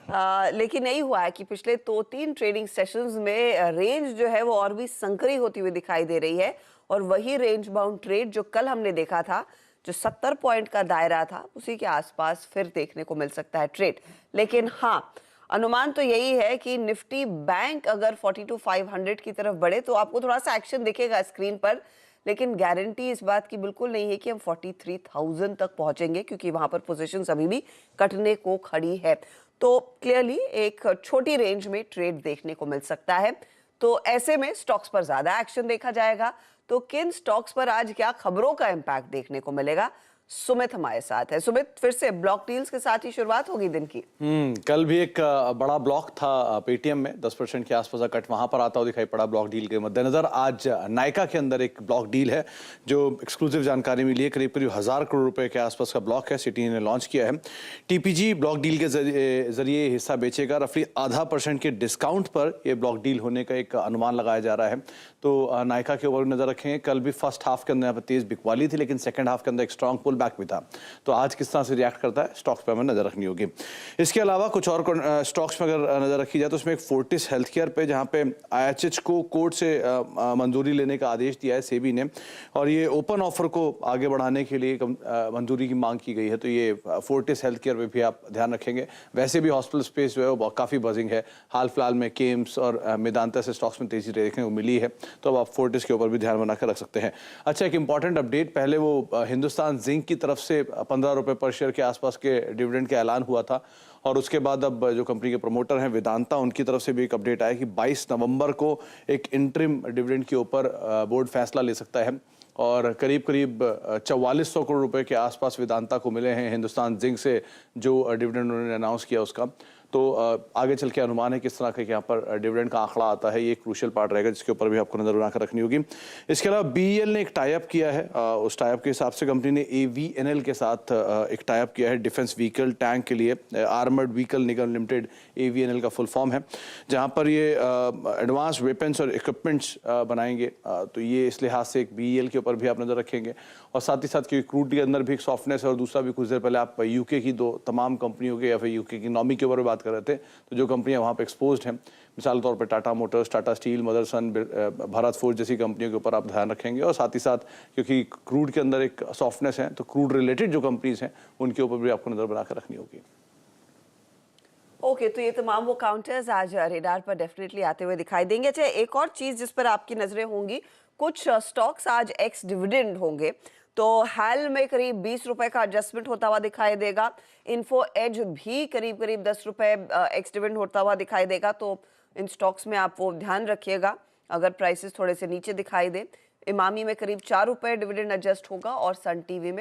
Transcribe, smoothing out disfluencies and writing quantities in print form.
लेकिन यही हुआ है कि पिछले 2-3 ट्रेडिंग सेशंस में रेंज जो है वो और भी संकरी होती हुई दिखाई दे रही है और वही रेंज बाउंड ट्रेड जो कल हमने देखा था, जो 70 पॉइंट का दायरा था, उसी के आसपास फिर देखने को मिल सकता है ट्रेड। लेकिन हाँ, अनुमान तो यही है कि निफ्टी बैंक अगर 42,500 की तरफ बढ़े तो आपको थोड़ा सा एक्शन दिखेगा स्क्रीन पर, लेकिन गारंटी इस बात की बिल्कुल नहीं है कि हम 43,000 तक पहुंचेंगे, क्योंकि वहां पर पोजीशंस अभी भी कटने को खड़ी है। तो क्लियरली एक छोटी रेंज में ट्रेड देखने को मिल सकता है। तो ऐसे में स्टॉक्स पर ज्यादा एक्शन देखा जाएगा। तो किन स्टॉक्स पर आज क्या खबरों का इंपैक्ट देखने को मिलेगा, सुमित हमारे साथ है। सुमित, फिर से ब्लॉक डील्स के साथ ही शुरुआत होगी दिन की। कल भी एक बड़ा ब्लॉक था पेटीएम में, 10% के आसपास का कट वहां पर आता हुआ दिखाई पड़ा ब्लॉक डील के मद्देनजर। आज नायका के अंदर एक ब्लॉक डील है जो एक्सक्लूसिव जानकारी मिली है, करीब करीब 1000 करोड़ रुपए के आसपास का ब्लॉक है, सिटी ने लॉन्च किया है। टीपीजी ब्लॉक डील के जरिए हिस्सा बेचेगा, रफली ½ % के डिस्काउंट पर यह ब्लॉक डील होने का एक अनुमान लगाया जा रहा है। तो नायका के ऊपर नजर रखें। कल भी फर्स्ट हाफ के अंदर यहाँ पर तेज बिकवाली थी, लेकिन सेकंड हाफ के अंदर एक स्ट्रॉन्ग पुल बैक भी था। तो आज किस तरह से रिएक्ट करता है स्टॉक्स पर हमें नजर रखनी होगी। इसके अलावा कुछ और स्टॉक्स में अगर नजर रखी जाए तो उसमें एक फोर्टिस हेल्थ केयर पे, जहां पे आईएचएच को कोर्ट से मंजूरी लेने का आदेश दिया है सेबी ने, और ये ओपन ऑफर को आगे बढ़ाने के लिए मंजूरी की मांग की गई है। तो ये फोर्टिस हेल्थ केयर पे भी आप ध्यान रखेंगे। वैसे भी हॉस्पिटल स्पेस जो है वो काफी बजिंग है। हाल फिलहाल में केम्स और मेदांता से स्टॉक्स में तेजी देखने को मिली है, तो अब आप फोर्टिस के ऊपर भी ध्यान बनाकर रख सकते हैं। अच्छा, एक इंपॉर्टेंट अपडेट, पहले वो हिंदुस्तान जिंक की तरफ से 15 रुपए पर शेयर के आसपास के डिविडेंड का ऐलान हुआ था, और उसके बाद अब जो कंपनी के प्रमोटर हैं वेदांता, उनकी तरफ से भी एक अपडेट आया कि 22 नवंबर को एक इंटरिम डिविडेंड के ऊपर बोर्ड फैसला ले सकता है, और करीब करीब 4400 करोड़ रुपए के आसपास वेदांता को मिले हैं हिंदुस्तान जिंक से जो डिविडेंड उन्होंने अनाउंस किया उसका। तो आगे चल के अनुमान है किस तरह का यहाँ पर डिविडेंड का आंकड़ा आता है, ये एक क्रूशियल पार्ट रहेगा जिसके ऊपर भी आपको नजर बनाकर रखनी होगी। इसके अलावा बीईएल ने एक टाइप किया है, उस टाइप के हिसाब से कंपनी ने एवीएनएल के साथ एक टाइप किया है डिफेंस व्हीकल टैंक के लिए। आर्मर्ड व्हीकल निगम लिमिटेड एवीएनएल का फुल फॉर्म है, जहाँ पर ये एडवांस वेपन्स और इक्विपमेंट्स बनाएंगे। तो ये इस लिहाज से एक बीईएल के ऊपर भी आप नजर रखेंगे। और साथ ही साथ क्योंकि क्रूड के अंदर भी एक सॉफ्टनेस है, और दूसरा भी कुछ देर पहले आप यूके की दो तमाम कंपनियों के या फिर यूके की इकोनॉमी के ऊपर बात कर रहे थे, तो जो कंपनियां वहां पे एक्सपोज्ड हैं, मिसाल तौर पे Tata Motors, Tata steel, Motherson, Bharat forge जैसी कंपनियों के ऊपर आप ध्यान रखेंगे। और साथ ही साथ क्योंकि क्रूड के अंदर एक सॉफ्टनेस है, तो क्रूड रिलेटेड जो कंपनीज हैं उनके ऊपर भी आपको नजर बनाकर रखनी होगी। ओके, तो ये तमाम वो काउंटर्स आज रेडार पर डेफिनेटली आते हुए दिखाई देंगे। अच्छा, एक और चीज जिस पर आपकी नजरें होंगी, कुछ स्टॉक्स आज एक्स डिविडेंड होंगे। तो हैल में करीब 20 रुपए का एडजस्टमेंट होता हुआ दिखाई देगा। इन्फो एज भी करीब करीब 10 रुपए एक्स डिविडेंड होता हुआ दिखाई देगा। तो इन स्टॉक्स में आप वो ध्यान रखिएगा अगर प्राइसेस थोड़े से नीचे दिखाई दे। इमामी में करीब 4 रुपए डिविडेंड एडजस्ट होगा, और सन टीवी में